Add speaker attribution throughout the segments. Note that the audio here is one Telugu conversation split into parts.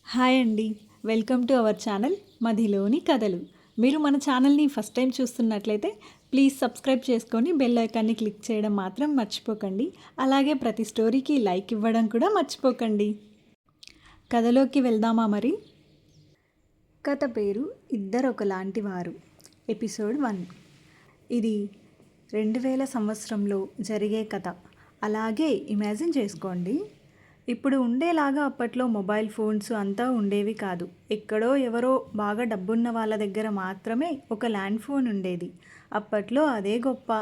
Speaker 1: హాయ్ అండి. వెల్కమ్ టు అవర్ ఛానల్ మదిలోని కథలు. మీరు మన ఛానల్ని ఫస్ట్ టైం చూస్తున్నట్లయితే ప్లీజ్ సబ్స్క్రైబ్ చేసుకొని బెల్ ఐకాన్ని క్లిక్ చేయడం మాత్రం మర్చిపోకండి. అలాగే ప్రతి స్టోరీకి లైక్ ఇవ్వడం కూడా మర్చిపోకండి. కథలోకి వెళ్దామా మరి? కథ పేరు ఇద్దరు ఒకలాంటి వారు. ఎపిసోడ్ 1. ఇది 2000 సంవత్సరంలో జరిగే కథ. అలాగే ఇమాజిన్ చేసుకోండి. ఇప్పుడు ఉండేలాగా అప్పట్లో మొబైల్ ఫోన్స్ అంతా ఉండేవి కాదు. ఎక్కడో ఎవరో బాగా డబ్బున్న వాళ్ళ దగ్గర మాత్రమే ఒక ల్యాండ్ ఫోన్ ఉండేది. అప్పట్లో అదే గొప్ప.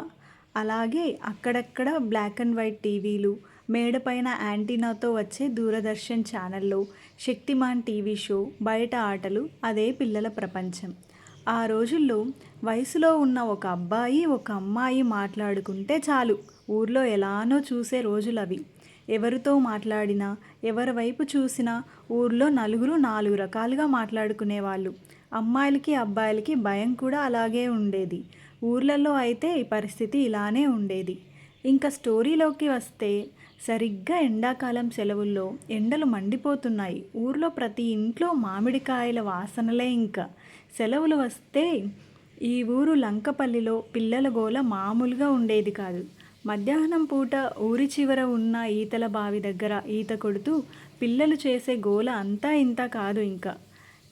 Speaker 1: అలాగే అక్కడక్కడ బ్లాక్ అండ్ వైట్ టీవీలు, మేడపైన యాంటీనాతో వచ్చే దూరదర్శన్ ఛానల్లో శక్తిమాన్ టీవీ షో, బయట ఆటలు, అదే పిల్లల ప్రపంచం. ఆ రోజుల్లో వయసులో ఉన్న ఒక అబ్బాయి ఒక అమ్మాయి మాట్లాడుకుంటే చాలు, ఊర్లో ఎలానో చూసే రోజులవి. ఎవరితో మాట్లాడినా, ఎవరి వైపు చూసినా ఊర్లో నలుగురు 4 రకాలుగా మాట్లాడుకునేవాళ్ళు. అమ్మాయిలకి అబ్బాయిలకి భయం కూడా అలాగే ఉండేది. ఊర్లలో అయితే ఈ పరిస్థితి ఇలానే ఉండేది. ఇంకా స్టోరీలోకి వస్తే, సరిగ్గా ఎండాకాలం సెలవుల్లో ఎండలు మండిపోతున్నాయి. ఊర్లో ప్రతి ఇంట్లో మామిడికాయల వాసనలే. ఇంకా సెలవులు వస్తే ఈ ఊరు లంకపల్లిలో పిల్లల గోల మామూలుగా ఉండేది కాదు. మధ్యాహ్నం పూట ఊరి చివర ఉన్న ఈతల బావి దగ్గర ఈత కొడుతూ పిల్లలు చేసే గోల అంతా ఇంత కాదు. ఇంకా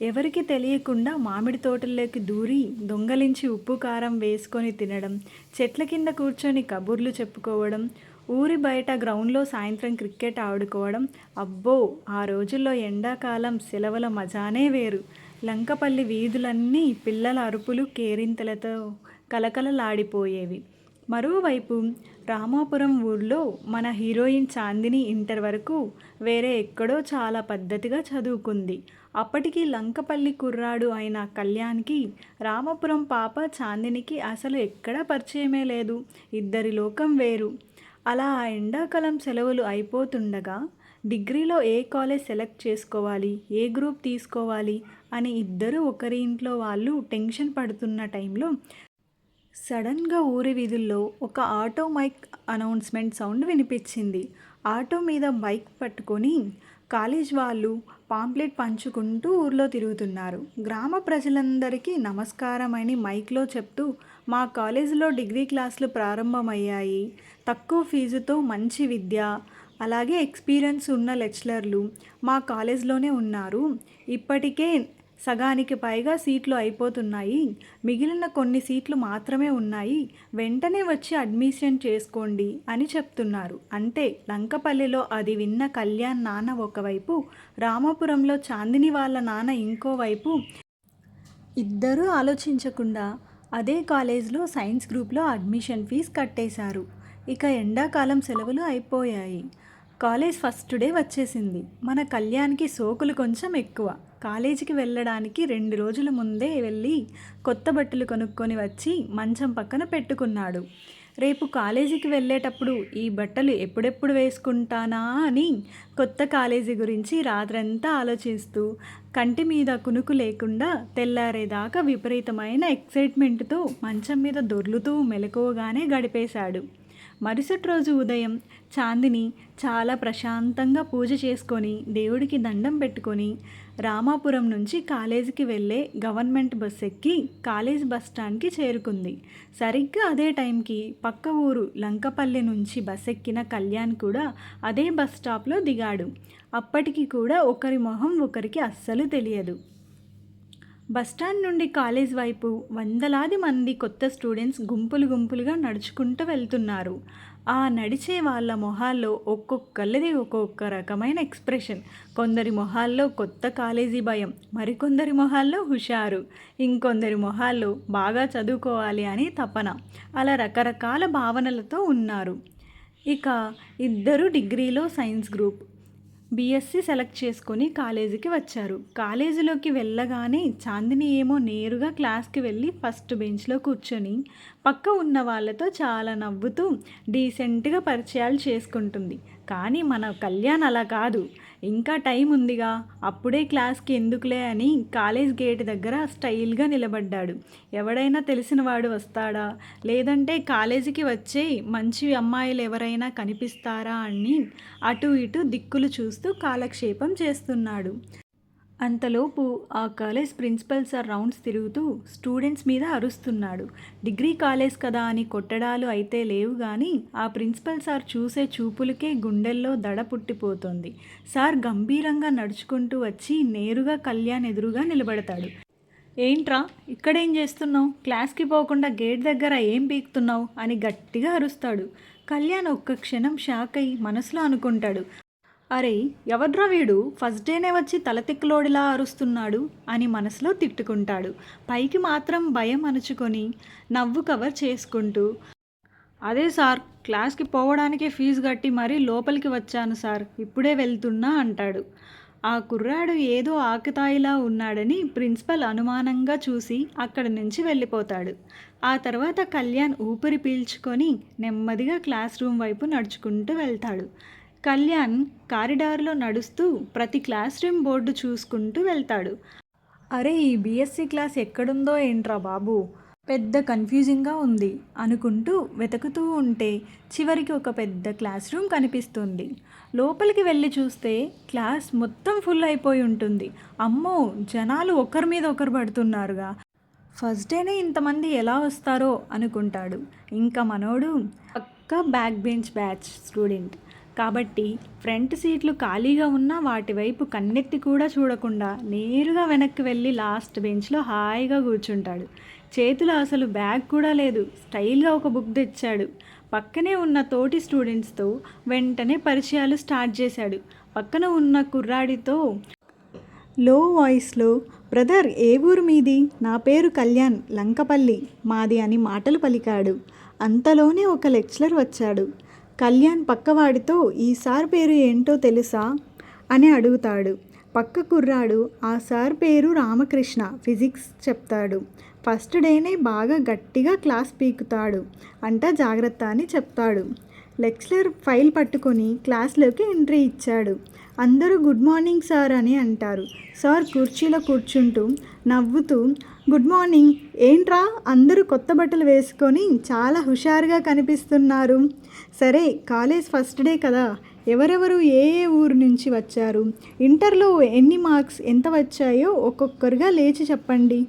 Speaker 1: ఎవరికి తెలియకుండా మామిడి తోటల్లోకి దూరి దొంగలించి ఉప్పు కారం వేసుకొని తినడం, చెట్ల కింద కూర్చొని కబుర్లు చెప్పుకోవడం, ఊరి బయట గ్రౌండ్లో సాయంత్రం క్రికెట్ ఆడుకోవడం. అబ్బో, ఆ రోజుల్లో ఎండాకాలం సెలవుల మజానే వేరు. లంకపల్లి వీధులన్నీ పిల్లల అరుపులు కేరింతలతో కలకలలాడిపోయేవి. మరోవైపు రామాపురం ఊర్లో మన హీరోయిన్ చాందిని ఇంటర్ వరకు వేరే ఎక్కడో చాలా పద్ధతిగా చదువుకుంది. అప్పటికి లంకపల్లి కుర్రాడు అయిన కళ్యాణ్కి రామాపురం పాప చాందినికి అసలు ఎక్కడా పరిచయమే లేదు. ఇద్దరి లోకం వేరు. అలా ఆ ఎండాకాలం సెలవులు అయిపోతుండగా డిగ్రీలో ఏ కాలేజ్ సెలెక్ట్ చేసుకోవాలి, ఏ గ్రూప్ తీసుకోవాలి అని ఇద్దరు ఒకరి ఇంట్లో వాళ్ళు టెన్షన్ పడుతున్న టైంలో సడన్గా ఊరి వీధుల్లో ఒక ఆటో మైక్ అనౌన్స్మెంట్ సౌండ్ వినిపించింది. ఆటో మీద బైక్ పట్టుకొని కాలేజ్ వాళ్ళు పాంప్లెట్ పంచుకుంటూ ఊర్లో తిరుగుతున్నారు. గ్రామ ప్రజలందరికీ నమస్కారం అని మైక్లో చెప్తూ, మా కాలేజీలో డిగ్రీ క్లాసులు ప్రారంభమయ్యాయి. తక్కువ ఫీజుతో మంచి విద్య, అలాగే ఎక్స్పీరియన్స్ ఉన్న లెక్చరర్లు మా కాలేజ్లోనే ఉన్నారు. ఇప్పటికే సగానికి పైగా సీట్లు అయిపోతున్నాయి. మిగిలిన కొన్ని సీట్లు మాత్రమే ఉన్నాయి. వెంటనే వచ్చి అడ్మిషన్ చేసుకోండి అని చెప్తున్నారు. అంటే లంకపల్లిలో అది విన్న కళ్యాణ్ నాన్న ఒకవైపు, రామాపురంలో చాందిని వాళ్ళ నాన్న ఇంకోవైపు. ఇద్దరూ ఆలోచించకుండా అదే కాలేజ్లో సైన్స్ గ్రూప్లో అడ్మిషన్ ఫీజు కట్టేశారు. ఇక ఎండాకాలం సెలవులు అయిపోయాయి. కాలేజ్ ఫస్ట్ డే వచ్చేసింది. మన కళ్యాణ్కి సోకులు కొంచెం ఎక్కువ. కాలేజీకి వెళ్ళడానికి 2 రోజుల ముందే వెళ్ళి కొత్త బట్టలు కొనుక్కొని వచ్చి మంచం పక్కన పెట్టుకున్నాడు. రేపు కాలేజీకి వెళ్ళేటప్పుడు ఈ బట్టలు ఎప్పుడెప్పుడు వేసుకుంటానా అని కొత్త కాలేజీ గురించి రాత్రంతా ఆలోచిస్తూ, కంటి మీద కునుకు లేకుండా తెల్లారేదాకా విపరీతమైన ఎక్సైట్మెంట్తో మంచం మీద దొర్లుతూ మెలకువగానే గడిపేశాడు. మరుసటి రోజు ఉదయం చాందిని చాలా ప్రశాంతంగా పూజ చేసుకొని దేవుడికి దండం పెట్టుకొని రామాపురం నుంచి కాలేజీకి వెళ్ళే గవర్నమెంట్ బస్ ఎక్కి కాలేజ్ బస్ స్టాండ్కి చేరుకుంది. సరిగ్గా అదే టైంకి పక్క ఊరు లంకపల్లి నుంచి బస్ ఎక్కిన కళ్యాణ్ కూడా అదే బస్ స్టాప్లో దిగాడు. అప్పటికి కూడా ఒకరి మొహం ఒకరికి అస్సలు తెలియదు. బస్టాండ్ నుండి కాలేజ్ వైపు వందలాది మంది కొత్త స్టూడెంట్స్ గుంపులు గుంపులుగా నడుచుకుంటూ వెళ్తున్నారు. ఆ నడిచే వాళ్ళ మొహాల్లో ఒక్కొక్కళ్ళది ఒక్కొక్క రకమైన ఎక్స్ప్రెషన్. కొందరి మొహాల్లో కొత్త కాలేజీ భయం, మరికొందరి మొహాల్లో హుషారు, ఇంకొందరి మొహాల్లో బాగా చదువుకోవాలి అని తపన. అలా రకరకాల భావనలతో ఉన్నారు. ఇక ఇద్దరు డిగ్రీలో సైన్స్ గ్రూప్ బీఎస్సీ సెలెక్ట్ చేసుకొని కాలేజీకి వచ్చారు. కాలేజీలోకి వెళ్ళగానే చాందిని ఏమో నేరుగా క్లాస్కి వెళ్ళి ఫస్ట్ బెంచ్లో కూర్చొని పక్క ఉన్న వాళ్ళతో చాలా నవ్వుతూ డీసెంట్గా పరిచయాలు చేసుకుంటుంది. కానీ మన కళ్యాణ్ అలా కాదు. ఇంకా టైం ఉందిగా, అప్పుడే క్లాస్కి ఎందుకులే అని కాలేజ్ గేట్ దగ్గర స్టైల్గా నిలబడ్డాడు. ఎవడైనా తెలిసిన వాడు వస్తాడా, లేదంటే కాలేజీకి వచ్చే మంచి అమ్మాయిలు ఎవరైనా కనిపిస్తారా అని అటు ఇటు దిక్కులు చూస్తూ కాలక్షేపం చేస్తున్నాడు. అంతలోపు ఆ కాలేజ్ ప్రిన్సిపల్ సార్ రౌండ్స్ తిరుగుతూ స్టూడెంట్స్ మీద అరుస్తున్నాడు. డిగ్రీ కాలేజ్ కదా అని కొట్టడాలు అయితే లేవు గాని ఆ ప్రిన్సిపల్ సార్ చూసే చూపులకే గుండెల్లో దడ పుట్టిపోతుంది. సార్ గంభీరంగా నడుచుకుంటూ వచ్చి నేరుగా కళ్యాణ్ ఎదురుగా నిలబడతాడు. ఏంట్రా ఇక్కడేం చేస్తున్నావు? క్లాస్కి పోకుండా గేట్ దగ్గర ఏం పీకుతున్నావు అని గట్టిగా అరుస్తాడు. కళ్యాణ్ ఒక్క క్షణం షాక్ అయి మనసులో అనుకుంటాడు, అరే ఎవర్రా వీడు ఫస్ట్ డేనే వచ్చి తలతిక్కలోడిలా అరుస్తున్నాడు అని మనసులో తిట్టుకుంటాడు. పైకి మాత్రం భయం అణుచుకొని నవ్వు కవర్ చేసుకుంటూ, అదే సార్ క్లాస్కి పోవడానికే ఫీజు కట్టి మరీ లోపలికి వచ్చాను సార్, ఇప్పుడే వెళ్తున్నా అంటాడు. ఆ కుర్రాడు ఏదో ఆకతాయిలా ఉన్నాడని ప్రిన్సిపల్ అనుమానంగా చూసి అక్కడి నుంచి వెళ్ళిపోతాడు. ఆ తర్వాత కళ్యాణ్ ఊపిరి పీల్చుకొని నెమ్మదిగా క్లాస్ రూమ్ వైపు నడుచుకుంటూ వెళ్తాడు. కళ్యాణ్ కారిడార్లో నడుస్తూ ప్రతి క్లాస్ రూమ్ బోర్డు చూసుకుంటూ వెళ్తాడు. అరే ఈ బీఎస్సీ క్లాస్ ఎక్కడుందో ఏంట్రా బాబు, పెద్ద కన్ఫ్యూజింగ్గా ఉంది అనుకుంటూ వెతుకుతూ ఉంటే చివరికి ఒక పెద్ద క్లాస్ రూమ్ కనిపిస్తుంది. లోపలికి వెళ్ళి చూస్తే క్లాస్ మొత్తం ఫుల్ అయిపోయి ఉంటుంది. అమ్మో జనాలు ఒకరి మీద ఒకరు పడుతున్నారుగా, ఫస్ట్ డేనే ఇంతమంది ఎలా వస్తారో అనుకుంటాడు. ఇంకా మనోడు పక్కా బ్యాక్ బెంచ్ బ్యాచ్ స్టూడెంట్ కాబట్టి ఫ్రంట్ సీట్లు ఖాళీగా ఉన్నా వాటి వైపు కన్నెత్తి కూడా చూడకుండా నేరుగా వెనక్కి వెళ్ళి లాస్ట్ బెంచ్లో హాయిగా కూర్చుంటాడు. చేతిలో అసలు బ్యాగ్ కూడా లేదు, స్టైల్గా ఒక బుక్ తెచ్చాడు. పక్కనే ఉన్న తోటి స్టూడెంట్స్తో వెంటనే పరిచయాలు స్టార్ట్ చేశాడు. పక్కన ఉన్న కుర్రాడితో లో వాయిస్లో, బ్రదర్ ఏ ఊరు మీది? నా పేరు కళ్యాణ్, లంకపల్లి మాది అని మాటలు పలికాడు. అంతలోనే ఒక లెక్చరర్ వచ్చాడు. కళ్యాణ్ పక్కవాడితో ఈ సార్ పేరు ఏంటో తెలుసా అని అడుగుతాడు. పక్క కుర్రాడు ఆ సార్ పేరు రామకృష్ణ, ఫిజిక్స్ చెప్తాడు. ఫస్ట్ డేనే బాగా గట్టిగా క్లాస్ పీకుతాడు అంట, జాగ్రత్త అని చెప్తాడు. లెక్చరర్ ఫైల్ పట్టుకొని క్లాస్లోకి ఎంట్రీ ఇచ్చాడు. అందరూ గుడ్ మార్నింగ్ సార్ అని అంటారు. సార్ కుర్చీలో కూర్చుంటూ నవ్వుతూ, గుడ్ మార్నింగ్ ఏంట్రా అందరూ కొత్త బట్టలు వేసుకొని చాలా హుషారుగా కనిపిస్తున్నారు. సరే కాలేజ్ ఫస్ట్ డే కదా, ఎవరెవరు ఏ ఏ ఊరు నుంచి వచ్చారు, ఇంటర్లో ఎన్ని మార్క్స్ ఎంత వచ్చాయో ఒక్కొక్కరుగా లేచి చెప్పండి.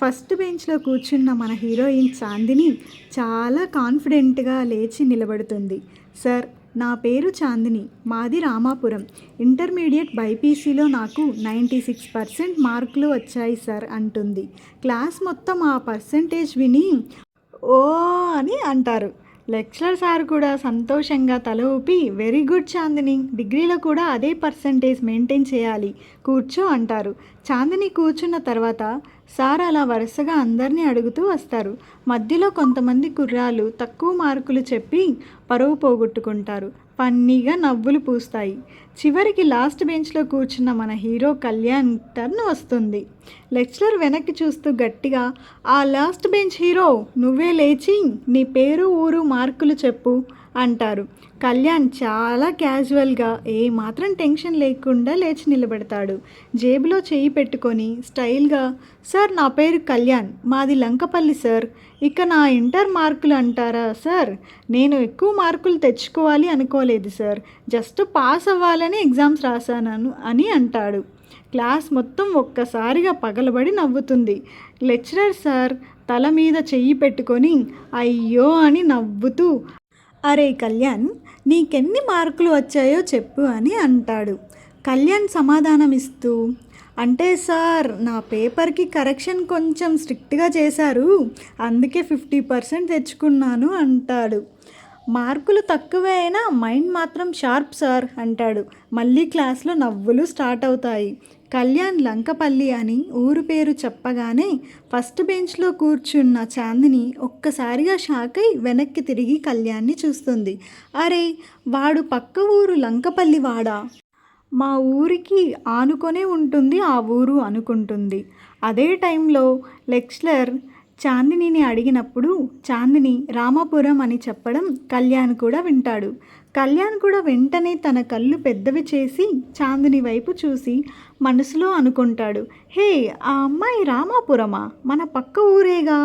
Speaker 1: ఫస్ట్ బెంచ్లో కూర్చున్న మన హీరోయిన్ చాందిని చాలా కాన్ఫిడెంట్గా లేచి నిలబడుతుంది. సార్ నా పేరు చాందిని, మాది రామాపురం, ఇంటర్మీడియట్ బైపీసీలో నాకు 96% మార్కులు వచ్చాయి సార్ అంటుంది. క్లాస్ మొత్తం ఆ పర్సంటేజ్ విని ఓ అని అంటారు. లెక్చరర్ సార్ కూడా సంతోషంగా తల ఊపి వెరీ గుడ్ చాందిని, డిగ్రీలో కూడా అదే పర్సంటేజ్ మెయింటైన్ చేయాలి, కూర్చో అంటారు. చాందిని కూర్చున్న తర్వాత సార్ అలా వరుసగా అందరినీ అడుగుతూ వస్తారు. మధ్యలో కొంతమంది కుర్రాలు తక్కువ మార్కులు చెప్పి పరువు పోగొట్టుకుంటారు. ఫన్నీగా నవ్వులు పూస్తాయి. చివరికి లాస్ట్ బెంచ్లో కూర్చున్న మన హీరో కళ్యాణ్ టర్న్ వస్తుంది. లెక్చరర్ వెనక్కి చూస్తూ గట్టిగా, ఆ లాస్ట్ బెంచ్ హీరో నువ్వే లేచి నీ పేరు ఊరు మార్కులు చెప్పు అంటారు. కళ్యాణ్ చాలా క్యాజువల్గా ఏమాత్రం టెన్షన్ లేకుండా లేచి నిలబడతాడు. జేబులో చెయ్యి పెట్టుకొని స్టైల్గా, సార్ నా పేరు కళ్యాణ్, మాది లంకపల్లి సార్, ఇక నా ఇంటర్ మార్కులు అంటారా సార్, నేను ఎక్కువ మార్కులు తెచ్చుకోవాలి అనుకోలేదు సార్, జస్ట్ పాస్ అవ్వాలని ఎగ్జామ్స్ రాశాను అని అంటాడు. క్లాస్ మొత్తం ఒక్కసారిగా పగలబడి నవ్వుతుంది. లెక్చరర్ సార్ తల మీద చెయ్యి పెట్టుకొని అయ్యో అని నవ్వుతూ, అరే కళ్యాణ్ నీకెన్ని మార్కులు వచ్చాయో చెప్పు అని అంటాడు. కళ్యాణ్ సమాధానం ఇస్తూ, అంటే సార్ నా పేపర్కి కరెక్షన్ కొంచెం స్ట్రిక్ట్గా చేశారు, అందుకే 50% తెచ్చుకున్నాను అంటాడు. మార్కులు తక్కువే అయినా మైండ్ మాత్రం షార్ప్ సార్ అంటాడు. మళ్ళీ క్లాస్లో నవ్వులు స్టార్ట్ అవుతాయి. కళ్యాణ్ లంకపల్లి అని ఊరు పేరు చెప్పగానే ఫస్ట్ బెంచ్లో కూర్చున్న చాందిని ఒక్కసారిగా షాక్ అయి వెనక్కి తిరిగి కళ్యాణ్ని చూస్తుంది. అరే వాడు పక్క ఊరు లంకపల్లి వాడా, మా ఊరికి ఆనుకొనే ఉంటుంది ఆ ఊరు అనుకుంటుంది. అదే టైంలో లెక్చరర్ చాందినిని అడిగినప్పుడు చాందిని రామాపురం అని చెప్పడం కళ్యాణ్ కూడా వింటాడు. కళ్యాణ్ కూడా వెంటనే తన కళ్ళు పెద్దవి చేసి చాందిని వైపు చూసి మనసులో అనుకుంటాడు, హే ఆ అమ్మాయి రామాపురమా, మన పక్క ఊరేగా,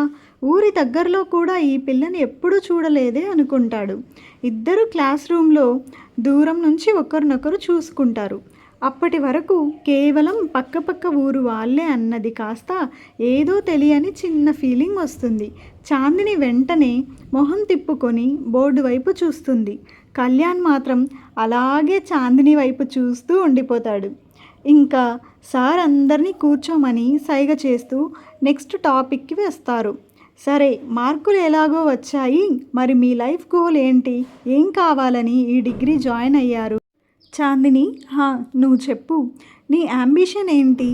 Speaker 1: ఊరి దగ్గరలో కూడా ఈ పిల్లని ఎప్పుడూ చూడలేదే అనుకుంటాడు. ఇద్దరు క్లాస్ రూమ్లో దూరం నుంచి ఒకరినొకరు చూసుకుంటారు. అప్పటి వరకు కేవలం పక్కపక్క ఊరు వాళ్ళే అన్నది కాస్త ఏదో తెలియని చిన్న ఫీలింగ్ వస్తుంది. చాందిని వెంటనే మొహం తిప్పుకొని బోర్డు వైపు చూస్తుంది. కళ్యాణ్ మాత్రం అలాగే చాందిని వైపు చూస్తూ ఉండిపోతాడు. ఇంకా సార్ అందరినీ కూర్చోమని సైగ చేస్తూ నెక్స్ట్ టాపిక్కి వస్తారు. సరే, మార్కులు ఎలాగో వచ్చాయి, మరి మీ లైఫ్ గోల్ ఏంటి? ఏం కావాలని ఈ డిగ్రీ జాయిన్ అయ్యారు? చాందిని, నువ్వు చెప్పు, నీ అంబిషన్ ఏంటి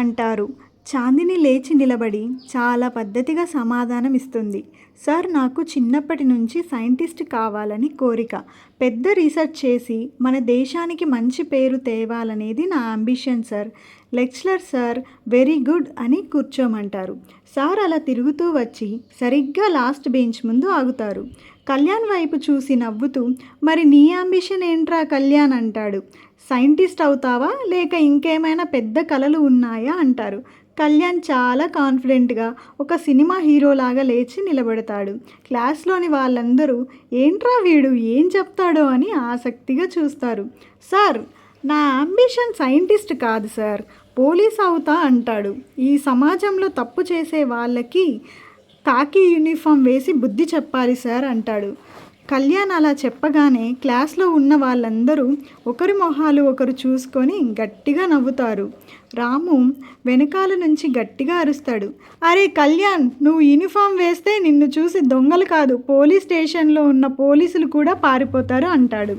Speaker 1: అంటారు. చాందిని లేచి నిలబడి చాలా పద్ధతిగా సమాధానం ఇస్తుంది. సార్, నాకు చిన్నప్పటి నుంచి సైంటిస్ట్ కావాలని కోరిక. పెద్ద రీసెర్చ్ చేసి మన దేశానికి మంచి పేరు తేవాలనేది నా ambition sir. Lecturer sir very good అని కూర్చోమంటారు. సార్ అలా తిరుగుతూ వచ్చి సరిగ్గా లాస్ట్ బెంచ్ ముందు ఆగుతారు. కళ్యాణ్ వైపు చూసి నవ్వుతూ, మరి నీ అంబిషన్ ఏంట్రా కళ్యాణ్ అంటాడు. సైంటిస్ట్ అవుతావా లేక ఇంకేమైనా పెద్ద కలలు ఉన్నాయా అంటారు. కళ్యాణ్ చాలా కాన్ఫిడెంట్గా ఒక సినిమా హీరోలాగా లేచి నిలబడతాడు. క్లాస్లోని వాళ్ళందరూ ఏంట్రా వీడు ఏం చెప్తాడో అని ఆసక్తిగా చూస్తారు. సార్, నా అంబిషన్ సైంటిస్ట్ కాదు సార్, పోలీస్ అవుతా అంటాడు. ఈ సమాజంలో తప్పు చేసే వాళ్ళకి కాకి యూనిఫామ్ వేసి బుద్ధి చెప్పాలి సార్ అంటాడు. కళ్యాణ్ అలా చెప్పగానే క్లాస్లో ఉన్న వాళ్ళందరూ ఒకరి మొహాలు ఒకరు చూసుకొని గట్టిగా నవ్వుతారు. రాము వెనకాల నుంచి గట్టిగా అరుస్తాడు. అరే కళ్యాణ్, నువ్వు యూనిఫామ్ వేస్తే నిన్ను చూసి దొంగలు కాదు, పోలీస్ స్టేషన్లో ఉన్న పోలీసులు కూడా పారిపోతారు అంటాడు.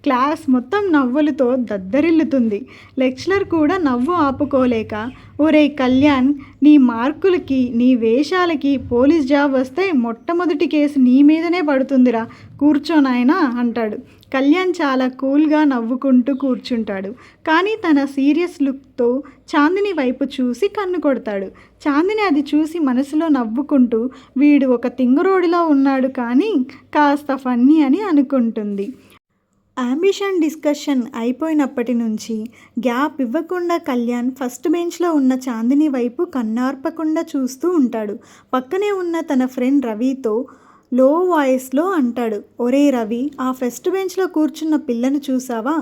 Speaker 1: క్లాస్ మొత్తం నవ్వులతో దద్దరిల్లుతుంది. లెక్చరర్ కూడా నవ్వు ఆపుకోలేక, ఒరే కళ్యాణ్, నీ మార్కులకి నీ వేషాలకి పోలీస్ జాబ్ వస్తే మొట్టమొదటి కేసు నీ మీదనే పడుతుందిరా, కూర్చోనాయనా అంటాడు. కళ్యాణ్ చాలా కూల్గా నవ్వుకుంటూ కూర్చుంటాడు. కానీ తన సీరియస్ లుక్తో చాందిని వైపు చూసి కన్ను కొడతాడు. చాందిని అది చూసి మనసులో నవ్వుకుంటూ, వీడు ఒక తింగరోడిలో ఉన్నాడు కానీ కాస్త ఫన్నీ అని అనుకుంటుంది. అంబిషన్ డిస్కషన్ అయిపోయినప్పటి నుంచి గ్యాప్ ఇవ్వకుండా కళ్యాణ్ ఫస్ట్ బెంచ్లో ఉన్న చాందిని వైపు కన్నార్పకుండా చూస్తూ ఉంటాడు. పక్కనే ఉన్న తన ఫ్రెండ్ రవితో లో వాయిస్లో అంటాడు. ఒరే రవి, ఆ ఫస్ట్ బెంచ్లో కూర్చున్న పిల్లను చూసావా?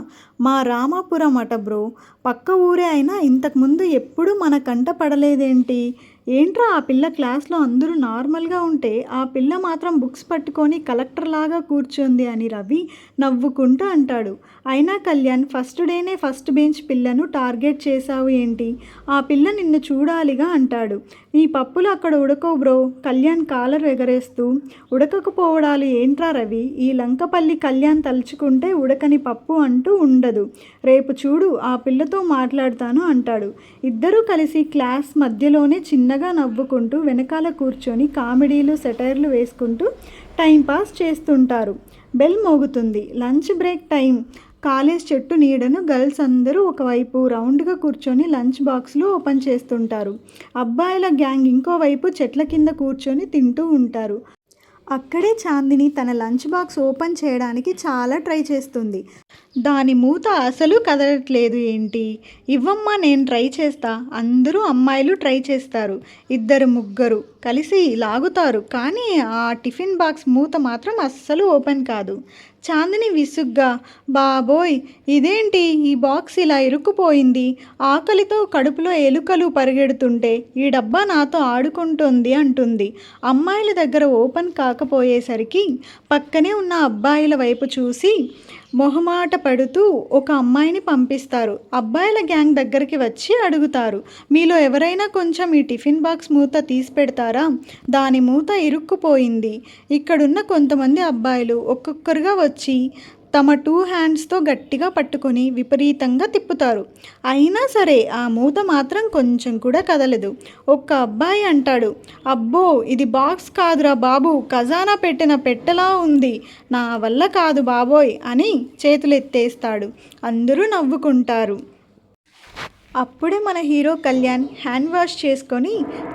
Speaker 1: మా రామాపురం అట బ్రో, పక్క ఊరే అయినా ఇంతకుముందు ఎప్పుడూ మన కంట పడలేదేంటి? ఏంట్రా ఆ పిల్ల క్లాస్లో అందరూ నార్మల్గా ఉంటే ఆ పిల్ల మాత్రం బుక్స్ పట్టుకొని కలెక్టర్ లాగా కూర్చుంది అని రవి నవ్వుకుంటూ అంటాడు. అయినా కళ్యాణ్, ఫస్ట్ డేనే ఫస్ట్ బెంచ్ పిల్లను టార్గెట్ చేశావు ఏంటి? ఆ పిల్ల నిన్ను చూడాలిగా అంటాడు. నీ పప్పులు అక్కడ ఉడకవు బ్రో, కళ్యాణ్ కాలర్ ఎగరేస్తూ. ఉడకకపోవడాలు ఏంట్రా రవి, ఈ లంకపల్లి కళ్యాణ్ తలుచుకుంటే ఉడకని పప్పు అంటూ ఉండదు. రేపు చూడు, ఆ పిల్లతో మాట్లాడతాను అంటాడు. ఇద్దరూ కలిసి క్లాస్ మధ్యలోనే చిన్నగా నవ్వుకుంటూ వెనకాల కూర్చొని కామెడీలు సెటైర్లు వేసుకుంటూ టైంపాస్ చేస్తుంటారు. బెల్ మోగుతుంది. Lunch break time. కాలేజ్ చెట్టు నీడను గర్ల్స్ అందరూ ఒకవైపు రౌండ్గా కూర్చొని లంచ్ బాక్స్లు ఓపెన్ చేస్తుంటారు. అబ్బాయిల గ్యాంగ్ ఇంకోవైపు చెట్ల కింద కూర్చొని తింటూ ఉంటారు. అక్కడే చాందిని తన లంచ్ బాక్స్ ఓపెన్ చేయడానికి చాలా ట్రై చేస్తుంది. దాని మూత అసలు కదలట్లేదు. ఏంటి? ఇవ్వమ్మా, నేను ట్రై చేస్తా. అందరూ అమ్మాయిలు ట్రై చేస్తారు. ఇద్దరు ముగ్గురు కలిసి లాగుతారు. కానీ ఆ టిఫిన్ బాక్స్ మూత మాత్రం అస్సలు ఓపెన్ కాదు. చాందిని విసుగ్గా, బాబోయ్ ఇదేంటి, ఈ బాక్స్ ఇలా ఇరుక్కుపోయింది, ఆకలితో కడుపులో ఎలుకలు పరిగెడుతుంటే ఈ డబ్బా నాతో ఆడుకుంటుంది అంటుంది. అమ్మాయిల దగ్గర ఓపెన్ కాకపోయేసరికి పక్కనే ఉన్న అబ్బాయిల వైపు చూసి మొహమాట పడుతూ ఒక అమ్మాయిని పంపిస్తారు. అబ్బాయిల గ్యాంగ్ దగ్గరికి వచ్చి అడుగుతారు, మీలో ఎవరైనా కొంచెం ఈ టిఫిన్ బాక్స్ మూత తీసి పెడతారా? దాని మూత ఇరుక్కుపోయింది. ఇక్కడున్న కొంతమంది అబ్బాయిలు ఒక్కొక్కరుగా వచ్చి తమ 2 హ్యాండ్స్తో గట్టిగా పట్టుకొని విపరీతంగా తిప్పుతారు. అయినా సరే ఆ మూత మాత్రం కొంచెం కూడా కదలదు. ఒక్క అబ్బాయి అంటాడు, అబ్బో ఇది బాక్స్ కాదురా బాబు, ఖజానా పెట్టిన పెట్టెలా ఉంది, నా వల్ల కాదు బాబోయ్ అని చేతులెత్తేస్తాడు. అందరూ నవ్వుకుంటారు. అప్పుడే మన హీరో కళ్యాణ్ హ్యాండ్ వాష్ చేసుకొని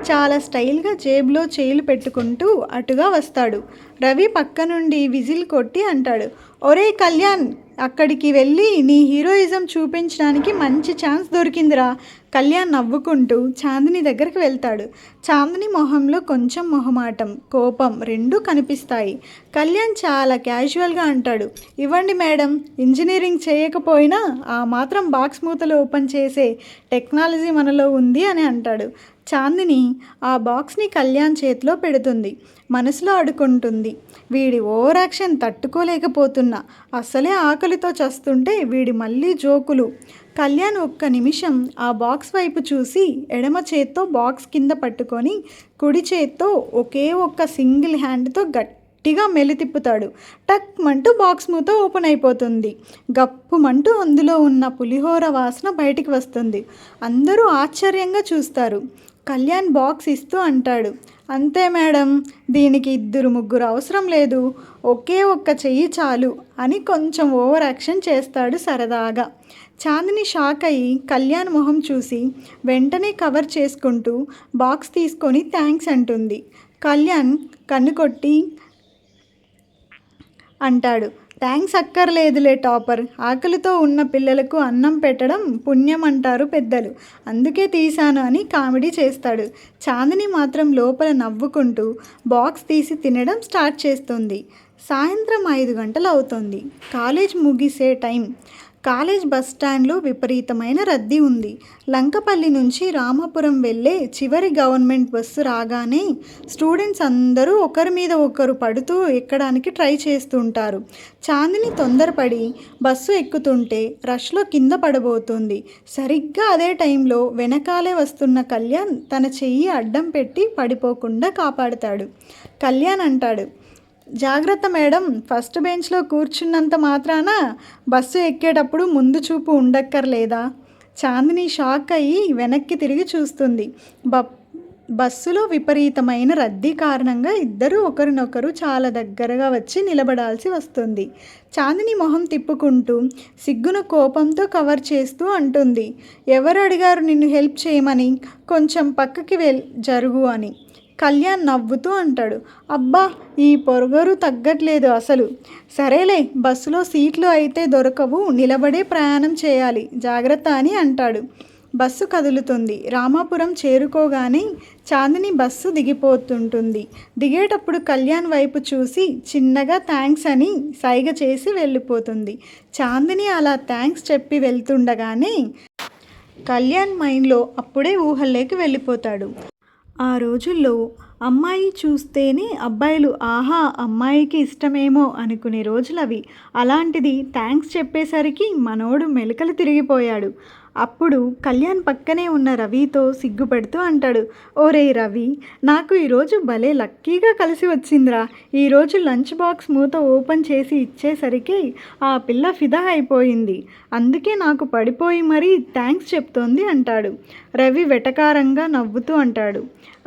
Speaker 1: చాలా స్టైల్గా జేబులో చేయిలు పెట్టుకుంటూ అటుగా వస్తాడు. రవి పక్క నుండి విజిల్ కొట్టి అంటాడు, ఒరే కళ్యాణ్, అక్కడికి వెళ్ళి నీ హీరోయిజం చూపించడానికి మంచి ఛాన్స్ దొరికిందిరా, కళ్యాణ్ నవ్వుకుంటూ చాందిని దగ్గరికి వెళ్తాడు. చాందిని మొహంలో కొంచెం మొహమాటం, కోపం రెండూ కనిపిస్తాయి. కళ్యాణ్ చాలా క్యాజువల్గా అంటాడు, ఇవ్వండి మేడం, ఇంజనీరింగ్ చేయకపోయినా ఆ మాత్రం బాక్స్ మూతలు ఓపెన్ చేసే టెక్నాలజీ మనలో ఉంది అని అంటాడు. చాందిని ఆ బాక్స్ని కళ్యాణ్ చేతిలో పెడుతుంది. మనసులో అడుకుంటుంది, వీడి ఓవర్ యాక్షన్ తట్టుకోలేకపోతున్నా, అసలే ఆకలితో చస్తుంటే వీడి మళ్ళీ జోకులు. కళ్యాణ్ ఒక్క నిమిషం ఆ బాక్స్ వైపు చూసి ఎడమ చేత్తో బాక్స్ కింద పట్టుకొని కుడి చేత్తో ఒకే ఒక్క సింగిల్ హ్యాండ్తో గట్టిగా మెలితిప్పుతాడు. టక్ మంటూ బాక్స్ మూత ఓపెన్ అయిపోతుంది. గప్పుమంటూ అందులో ఉన్న పులిహోర వాసన బయటికి వస్తుంది. అందరూ ఆశ్చర్యంగా చూస్తారు. కళ్యాణ్ బాక్స్ ఇస్తూ అంటాడు, అంతే మేడం, దీనికి 2-3 అవసరం లేదు, ఒకే ఒక్క చెయ్యి చాలు అని కొంచెం ఓవర్ యాక్షన్ చేస్తాడు సరదాగా. చాందిని షాక్ అయ్యి కళ్యాణ్ మొహం చూసి వెంటనే కవర్ చేసుకుంటూ బాక్స్ తీసుకొని థ్యాంక్స్ అంటుంది. కళ్యాణ్ కన్ను కొట్టి అంటాడు, థ్యాంక్స్ అక్కర్లేదులే టాపర్, ఆకలితో ఉన్న పిల్లలకు అన్నం పెట్టడం పుణ్యం అంటారు పెద్దలు, అందుకే తీశాను అని కామెడీ చేస్తాడు. చాందిని మాత్రం లోపల నవ్వుకుంటూ బాక్స్ తీసి తినడం స్టార్ట్ చేస్తుంది. సాయంత్రం 5 గంటలు అవుతుంది. కాలేజ్ ముగిసే టైం. కాలేజ్ బస్ స్టాండ్లో విపరీతమైన రద్దీ ఉంది. లంకపల్లి నుంచి రామాపురం వెళ్ళే చివరి గవర్నమెంట్ బస్సు రాగానే స్టూడెంట్స్ అందరూ ఒకరి మీద ఒకరు పడుతూ ఎక్కడానికి ట్రై చేస్తుంటారు. చాందిని తొందరపడి బస్సు ఎక్కుతుంటే రష్లో కింద పడబోతుంది. సరిగ్గా అదే టైంలో వెనకాలే వస్తున్న కళ్యాణ్ తన చెయ్యి అడ్డం పెట్టి పడిపోకుండా కాపాడుతాడు. కళ్యాణ్ అంటాడు, జాగ్రత్త మేడం, ఫస్ట్ బెంచ్లో కూర్చున్నంత మాత్రాన బస్సు ఎక్కేటప్పుడు ముందు చూపు ఉండక్కర్లేదా? చాందిని షాక్ అయ్యి వెనక్కి తిరిగి చూస్తుంది. బస్సులో విపరీతమైన రద్దీ కారణంగా ఇద్దరు ఒకరినొకరు చాలా దగ్గరగా వచ్చి నిలబడాల్సి వస్తుంది. చాందిని మొహం తిప్పుకుంటూ సిగ్గున కోపంతో కవర్ చేస్తూ అంటుంది, ఎవరు అడిగారు నిన్ను హెల్ప్ చేయమని, కొంచెం పక్కకి జరుగు అని. కళ్యాణ్ నవ్వుతూ అంటాడు, అబ్బా ఈ పొరగరు తగ్గట్లేదు అసలు. సరేలే, బస్సులో సీట్లు అయితే దొరకవు, నిలబడే ప్రయాణం చేయాలి, జాగ్రత్త అని అంటాడు. బస్సు కదులుతుంది. రామాపురం చేరుకోగానే చాందిని బస్సు దిగిపోతుంటుంది. దిగేటప్పుడు కళ్యాణ్ వైపు చూసి చిన్నగా థ్యాంక్స్ అని సైగ చేసి వెళ్ళిపోతుంది. చాందిని అలా థ్యాంక్స్ చెప్పి వెళ్తుండగానే కళ్యాణ్ మైండ్లో అప్పుడే ఊహల్లోకి వెళ్ళిపోతాడు. ఆ రోజుల్లో అమ్మాయి చూస్తేనే అబ్బాయిలు ఆహా అమ్మాయికి ఇష్టమేమో అనుకునే రోజులవి. అలాంటిది థ్యాంక్స్ చెప్పేసరికి మనోడు మెలికలు తిరిగిపోయాడు. అప్పుడు కళ్యాణ్ పక్కనే ఉన్న రవితో సిగ్గుపడుతూ అంటాడు, ఓరే రవి, నాకు ఈరోజు భలే లక్కీగా కలిసి వచ్చిందిరా. ఈరోజు లంచ్ బాక్స్ మూత ఓపెన్ చేసి ఇచ్చేసరికి ఆ పిల్ల ఫిదా అయిపోయింది, అందుకే నాకు పడిపోయి మరీ థ్యాంక్స్ చెప్తోంది అంటాడు. రవి వెటకారంగా నవ్వుతూ అంటాడు,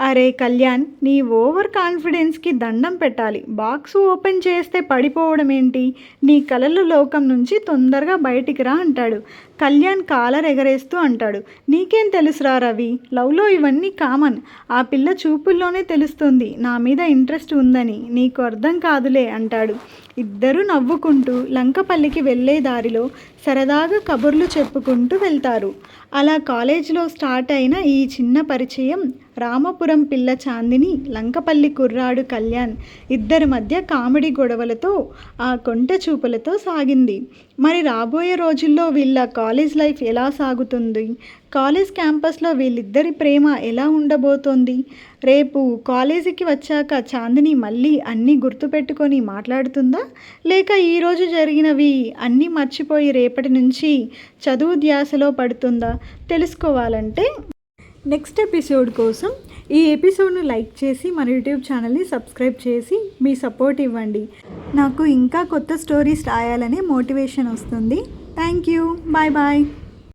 Speaker 1: అరే కళ్యాణ్, నీ ఓవర్ కాన్ఫిడెన్స్కి దండం పెట్టాలి. బాక్స్ ఓపెన్ చేస్తే పడిపోవడం ఏంటి? నీ కలల లోకం నుంచి తొందరగా బయటికి రా అంటాడు. కళ్యాణ్ కాలర్ ఎగరేస్తూ అంటాడు, నీకేం తెలుసురా రవి, లవ్లో ఇవన్నీ కామన్. ఆ పిల్ల చూపుల్లోనే తెలుస్తుంది నా మీద ఇంట్రెస్ట్ ఉందని, నీకు అర్థం కాదులే అంటాడు. ఇద్దరూ నవ్వుకుంటూ లంకపల్లికి వెళ్ళే దారిలో సరదాగా కబుర్లు చెప్పుకుంటూ వెళ్తారు. అలా కాలేజీలో స్టార్ట్ అయిన ఈ చిన్న పరిచయం రామాపురం పిల్ల చాందిని, లంకపల్లి కుర్రాడు కళ్యాణ్ ఇద్దరి మధ్య కామెడీ గొడవలతో, ఆ కొంట చూపులతో సాగింది. మరి రాబోయే రోజుల్లో వీళ్ళ కాలేజ్ లైఫ్ ఎలా సాగుతుంది? కాలేజ్ క్యాంపస్లో వీళ్ళిద్దరి ప్రేమ ఎలా ఉండబోతోంది? రేపు కాలేజీకి వచ్చాక చాందిని మళ్ళీ అన్నీ గుర్తుపెట్టుకొని మాట్లాడుతుందా, లేక ఈరోజు జరిగినవి అన్నీ మర్చిపోయి రేపటి నుంచి చదువు ధ్యాసలో పడుతుందా? తెలుసుకోవాలంటే నెక్స్ట్ ఎపిసోడ్ కోసం ఈ ఎపిసోడ్ను లైక్ చేసి మన యూట్యూబ్ ఛానల్ని సబ్స్క్రైబ్ చేసి మీ సపోర్ట్ ఇవ్వండి. నాకు ఇంకా కొత్త స్టోరీస్ రాయాలనే మోటివేషన్ వస్తుంది. Thank you. Bye bye.